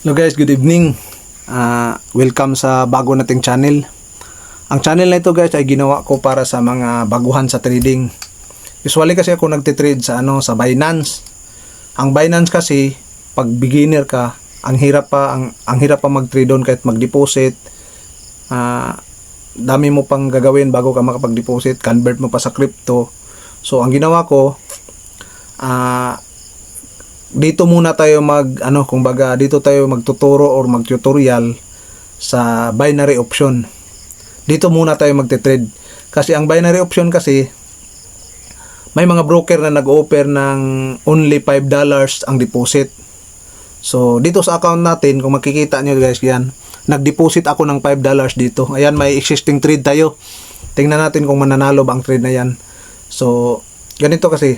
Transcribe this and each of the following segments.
Hello guys, good evening. Welcome sa bago nating channel. Ang channel na ito guys ay ginawa ko para sa mga baguhan sa trading. Usually kasi ako nagtitrade sa sa Binance. Ang Binance kasi pag beginner ka, ang hirap pa mag-trade doon kahit mag-deposit. Dami mo pang gagawin bago ka makapag-deposit, convert mo pa sa crypto. So ang ginawa ko, dito muna tayo dito tayo magtuturo or mag-tutorial sa binary option. Dito muna tayo magte-trade. Kasi ang binary option kasi may mga broker na nag-offer ng only $5 ang deposit. So dito sa account natin, kung makikita nyo guys yan, nag-deposit ako ng $5 dito. Ayan, may existing trade tayo. Tingnan natin kung mananalo ba ang trade na yan. So ganito kasi,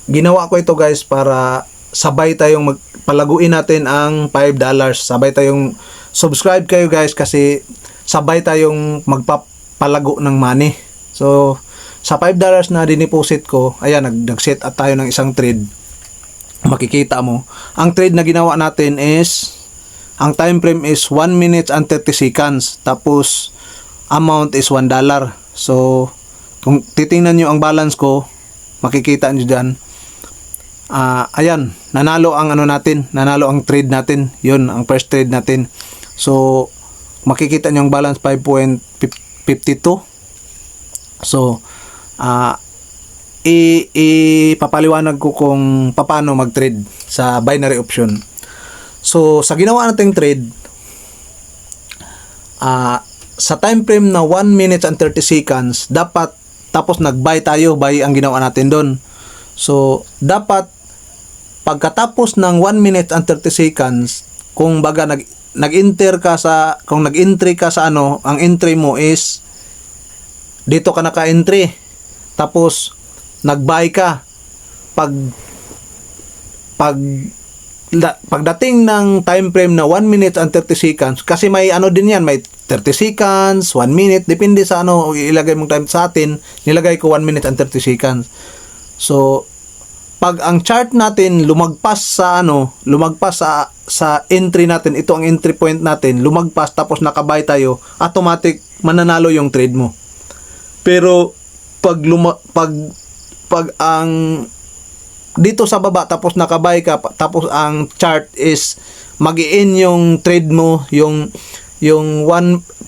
ginawa ko ito guys para sabay tayong palaguin natin ang $5. Sabay tayong subscribe kayo guys kasi sabay tayong magpapalago ng money. So sa $5 na dineposit ko, ayan, nag-set up tayo ng isang trade. Makikita mo, ang trade na ginawa natin is, ang time frame is 1 minute and 30 seconds. Tapos amount is $1. So kung titingnan nyo ang balance ko, makikita nyo dyan. Ayan, nanalo ang nanalo ang trade natin. Yun, ang first trade natin. So makikita nyo ang balance 5.52. So ipapaliwanag ko kung paano mag-trade sa binary option. So sa ginawa nating trade, sa time frame na 1 minute and 30 seconds, dapat, tapos nag-buy tayo, buy ang ginawa natin doon. So dapat pagkatapos ng 1 minute and 30 seconds, kung baga nag-enter ka kung nag-entry ka sa ang entry mo is dito ka naka-entry. Tapos nag-buy ka. Pagdating ng time frame na 1 minute and 30 seconds, kasi may din yan, may 30 seconds, 1 minute, depende sa ilagay mong time. Sa atin, nilagay ko 1 minute and 30 seconds. So pag ang chart natin lumagpas sa entry natin, ito ang entry point natin, lumagpas tapos nakabay tayo, automatic mananalo yung trade mo. Pero pag ang dito sa baba tapos nakabay ka, tapos ang chart is mag-i-in yung trade mo, yung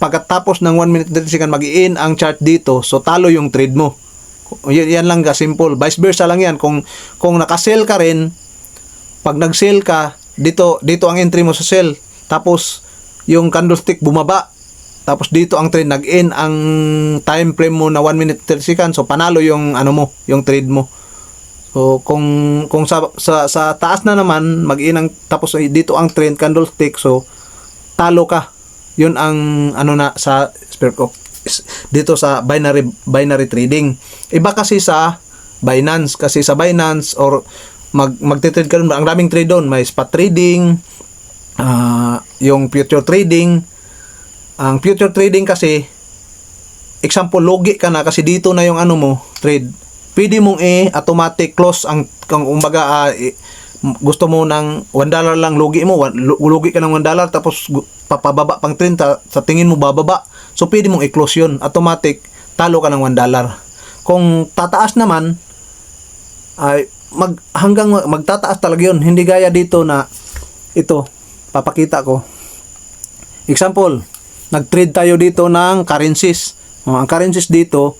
pagkatapos ng 1 minute 30 second mag-i-in ang chart dito, so talo yung trade mo. Yan lang ka simple. Vice versa lang yan. Kung naka-sell ka rin, pag nag-sell ka, dito ang entry mo sa sell. Tapos yung candlestick bumaba. Tapos dito ang trade, nag-in ang time frame mo na 1 minute 30 seconds. So panalo yung yung trade mo. So kung sa taas na naman, mag-in ang, tapos dito ang trend candlestick, so talo ka. Yun ang sa spirit of dito sa binary trading. Iba kasi sa Binance, kasi sa Binance or magte-trade ka doon, ang daming trade doon, may spot trading, yung future trading. Ang future trading kasi, example, logi ka na kasi dito na yung trade. Pwede mong automatic close kung umbaga gusto mo ng $1 lang logi mo, logi ka ng $1 tapos papababa pang trend, sa tingin mo bababa. So pwede mong i-close yun, automatic talo ka ng $1. Kung tataas naman ay hanggang magtataas talaga yun, hindi gaya dito na ito, papakita ko. Example, nag-trade tayo dito ng currencies. Ang currencies dito,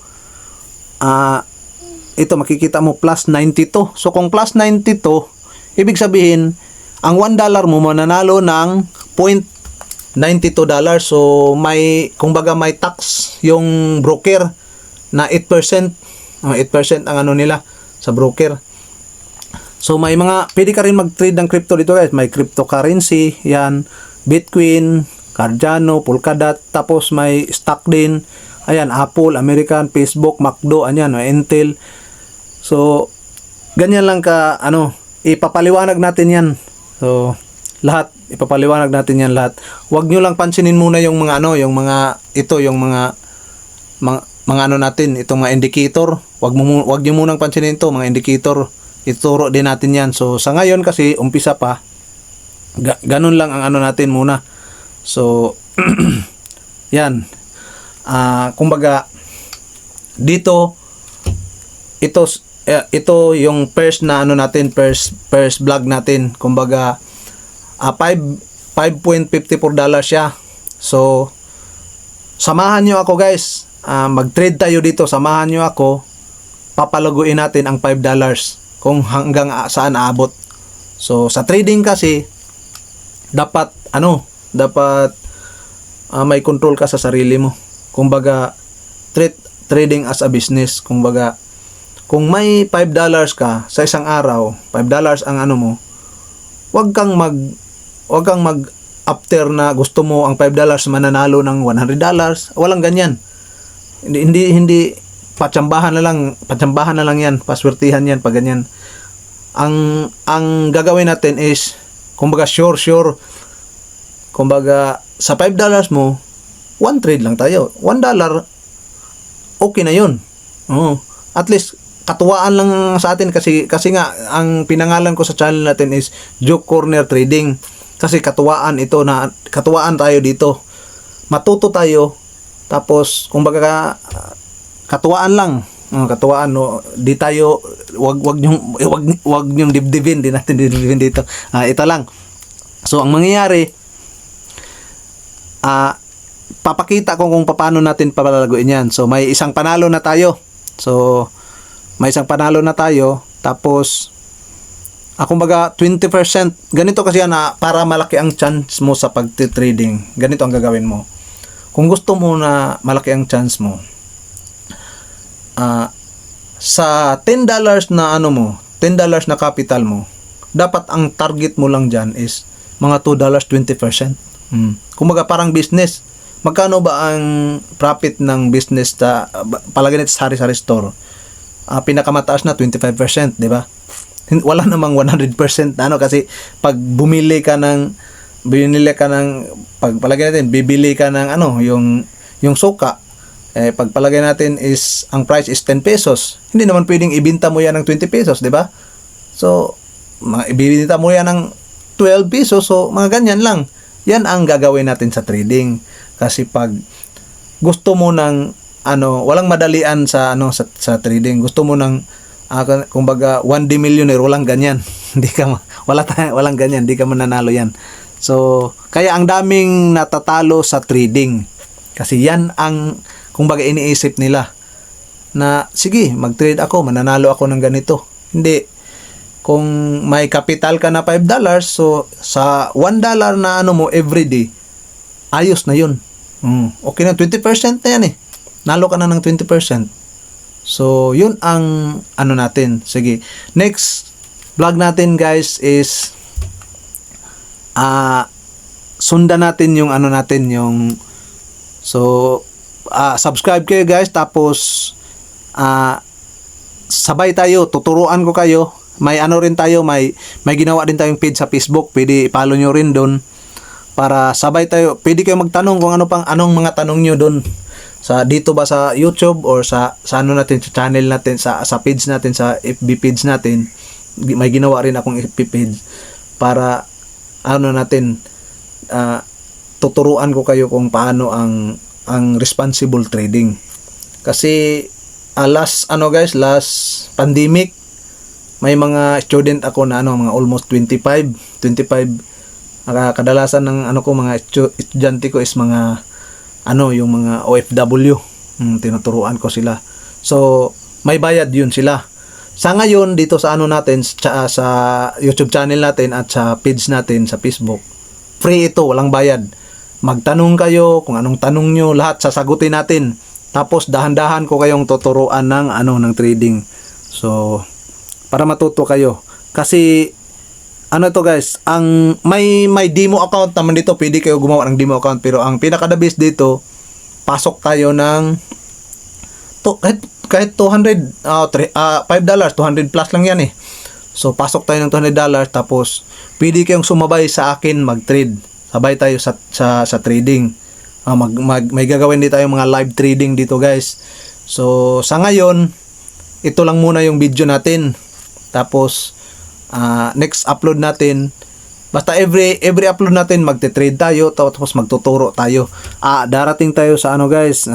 ito makikita mo plus 92. So kung plus 92, ibig sabihin ang $1 mo mananalo ng $0.92. So kumbaga may tax yung broker na 8%. 8% ang nila sa broker. So may pwede ka rin mag-trade ng crypto dito guys. May cryptocurrency, yan, Bitcoin, Cardano, Polkadot, tapos may stock din. Ayan, Apple, American, Facebook, McDo, Intel. So ganyan lang ka ipapaliwanag natin yan. So lahat ipapaliwanag natin yan lahat. Huwag nyo lang pansinin muna yung mga natin, itong mga indicator. Huwag nyo munang pansinin ito, mga indicator ituro din natin yan. So sa ngayon kasi umpisa pa, ganun lang ang ano natin muna. So yan, kumbaga dito ito yung first na ano natin, first vlog natin. Kumbaga 5.54 dollars siya. So samahan nyo ako guys, mag-trade tayo dito, samahan nyo ako, papalaguin natin ang 5 dollars kung hanggang saan aabot. So sa trading kasi dapat may control ka sa sarili mo. Kumbaga trading as a business. Kumbaga kung may 5 dollars ka sa isang araw, 5 dollars ang ano mo, wag kang mag after na gusto mo ang 5 dollars mananalo ng 100 dollars. Walang ganyan. Hindi patsambahan na lang yan, paswertihan yan pag ganyan. Ang gagawin natin is kumbaga sure. Kumbaga sa 5 dollars mo, 1 trade lang tayo. 1 dollar okay na 'yun. At least katuwaan lang sa atin kasi nga ang pinangalan ko sa channel natin is Joke Corner Trading. Kasi katuwaan tayo dito. Matuto tayo, tapos kumbaga katuwaan lang. Katuwaan, no. Di tayo wag nyong dibdibin, di natin dibdibin dito. Ito lang. So ang mangyayari, papakita ko kung paano natin papalaguin yan. So may isang panalo na tayo. Tapos kumbaga 20%. Ganito kasi yan, para malaki ang chance mo sa pag-trading. Ganito ang gagawin mo. Kung gusto mo na malaki ang chance mo, sa $10 na $10 na capital mo, dapat ang target mo lang dyan is mga $2, 20%. Kumbaga parang business. Magkano ba ang profit ng business palagay nito sa sari-sari store? Pinakamataas na 25%, di ba? Wala namang 100% kasi pag bibili ka ng pagpalagay natin, bibili ka ng yung suka, pagpalagay natin is ang price is 10 pesos. Hindi naman pwedeng ibenta mo yan ng 20 pesos, di ba? So ibibenta mo yan ng 12 pesos, so mga ganyan lang. Yan ang gagawin natin sa trading. Kasi pag gusto mo ng walang madalian sa trading. Gusto mo ng kumbaga 1D millionaire, walang ganyan. Walang ganyan, hindi ka mananalo yan. So, kaya ang daming natatalo sa trading. Kasi yan ang kumbaga iniisip nila na sige, mag-trade ako, mananalo ako ng ganito. Hindi. Kung may capital ka na $5, so sa $1 na mo everyday, ayos na yun. Okay na, 20% na yan eh. Nalo ka na ng 20%. So, yun ang natin. Sige. Next vlog natin guys is sundan natin yung subscribe kayo guys, tapos sabay tayo, tuturuan ko kayo. May rin tayo, may ginawa din tayong page sa Facebook. Pwede i-follow nyo rin doon para sabay tayo. Pwede kayo magtanong kung anong mga tanong nyo doon. Dito ba sa YouTube or sa natin, sa channel natin, sa page natin, sa FB page natin. May ginawa rin akong FB page para tuturuan ko kayo kung paano ang responsible trading. Kasi last pandemic, may mga student ako na mga almost 25 kadalasan ng mga estudyante ko is mga yung mga OFW. Tinuturuan ko sila. So may bayad yun sila. Sa ngayon dito sa natin, sa YouTube channel natin at sa page natin sa Facebook, free ito, walang bayad. Magtanong kayo kung anong tanong nyo, lahat sasagutin natin. Tapos dahan-dahan ko kayong tuturuan ng trading. So para matuto kayo. Kasi to guys, ang may demo account naman dito, pwede kayo gumawa ng demo account, pero ang pinaka-the best dito, pasok tayo ng kahit $200, $5, 200 plus lang yan eh. So pasok tayo ng $200, tapos pwede kayong sumabay sa akin mag-trade. Sabay tayo sa trading. May gagawin din tayo mga live trading dito guys. So sa ngayon, ito lang muna yung video natin. Tapos next upload natin, basta every upload natin magte-trade tayo, tapos magtuturo tayo. Darating tayo sa ano guys,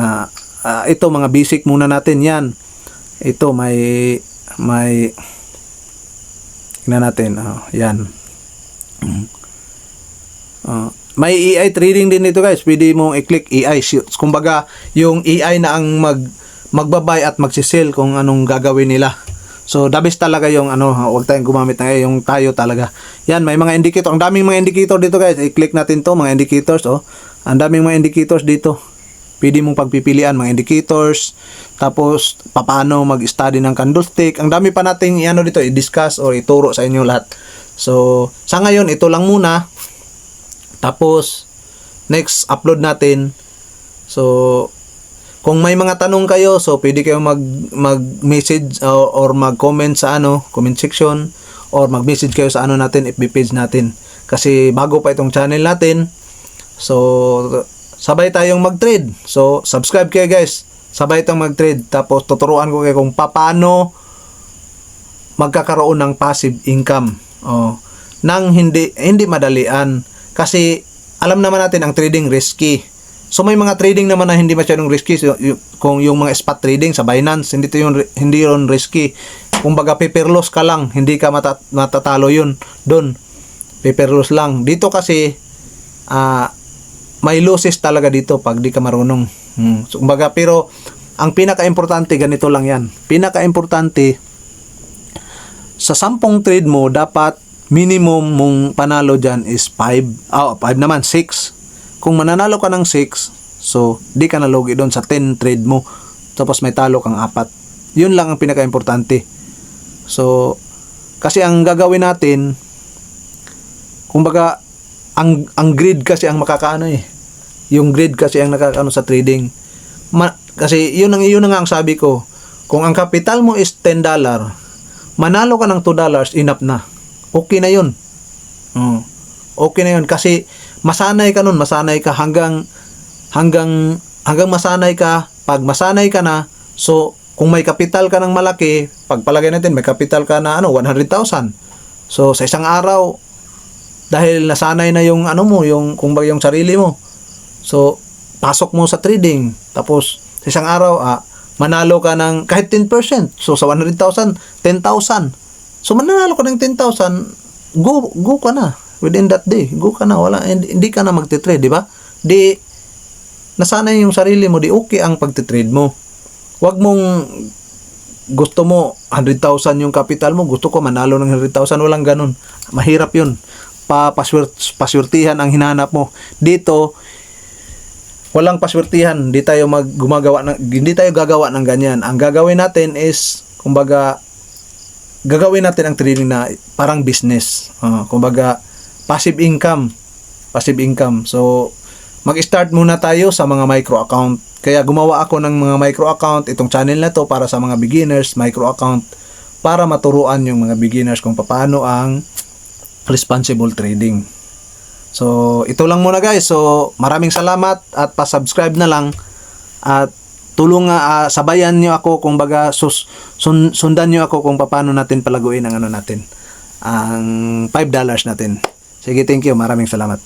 ito mga basic muna natin yan. Ito may tingnan natin, yan. May AI trading din dito guys. Pwede mong i-click AI. Kumbaga, yung AI na ang magbabay at magsisell kung anong gagawin nila. So, the best talaga yung huwag tayong gumamit ng AI, yung tayo talaga. Yan, may mga indicator. Ang daming mga indicator dito guys. I-click natin to, mga indicators. Ang daming mga indicators dito. Pwede mong pagpipilian mga indicators. Tapos, paano mag-study ng candlestick. Ang dami pa natin dito, i-discuss or ituro sa inyo lahat. So, sa ngayon, ito lang muna. Tapos, next upload natin. So, kung may mga tanong kayo, so pwede kayo mag-message or mag-comment sa comment section, or mag-message kayo sa natin, FB page natin. Kasi bago pa itong channel natin. So, sabay tayong mag-trade. So, subscribe kayo guys. Sabay tayong mag-trade. Tapos, tuturuan ko kayo kung paano magkakaroon ng passive income. Nang hindi madalian. Kasi, alam naman natin ang trading risky. So may mga trading naman na hindi masyadong risky, kung yung mga spot trading sa Binance, hindi yun risky. Kumbaga paper loss ka lang, hindi ka matatalo yun doon. Paper loss lang. Dito kasi may losses talaga dito pag di ka marunong. So, kumbaga, pero ang pinaka-importante ganito lang yan. Pinaka-importante sa 10 trade mo, dapat minimum mong panalo dyan is 5 naman, 6. Kung mananalo ka ng 6, so di ka nalugi doon sa 10 trade mo. Tapos may talo kang 4. Yun lang ang pinaka-importante. So, kasi ang gagawin natin, kumbaga, ang greed kasi ang makakaano eh. Yung greed kasi ang nakakaano sa trading. Kasi yun nga ang sabi ko. Kung ang capital mo is $10, manalo ka ng $2, enough na. Okay na yun. Okay na yun. Kasi masanay ka nun, masanay ka hanggang masanay ka. Pag masanay ka na, so kung may kapital ka ng malaki, pagpalagay natin may kapital ka na 100,000. So sa isang araw, dahil nasanay na yung kumbaga yung sarili mo. So pasok mo sa trading, tapos sa isang araw manalo ka ng kahit 10%. So sa 100,000, 10,000. So mananalo ka ng 10,000, go ka na. Within that day, go ka na, hindi ka na magte-trade, di ba? Di nasanay yung sarili mo, di okay ang pagte-trade mo. Wag mong gusto mo 100,000 yung capital mo, gusto ko manalo ng 100,000, walang ganun. Mahirap yun. Paswertihan ang hinanap mo. Dito, walang paswertihan, hindi tayo gagawa ng ganyan. Ang gagawin natin is, kumbaga, gagawin natin ang trading na parang business. Kumbaga, passive income. So, mag-start muna tayo sa mga micro account. Kaya gumawa ako ng mga micro account. Itong channel na to para sa mga beginners, micro account, para maturuan yung mga beginners kung paano ang responsible trading. So, ito lang muna guys. So, maraming salamat at pa-subscribe na lang at sabayan nyo ako, kung baga sundan nyo ako kung paano natin palaguin ang natin, ang $5 natin. Sige, thank you. Maraming salamat.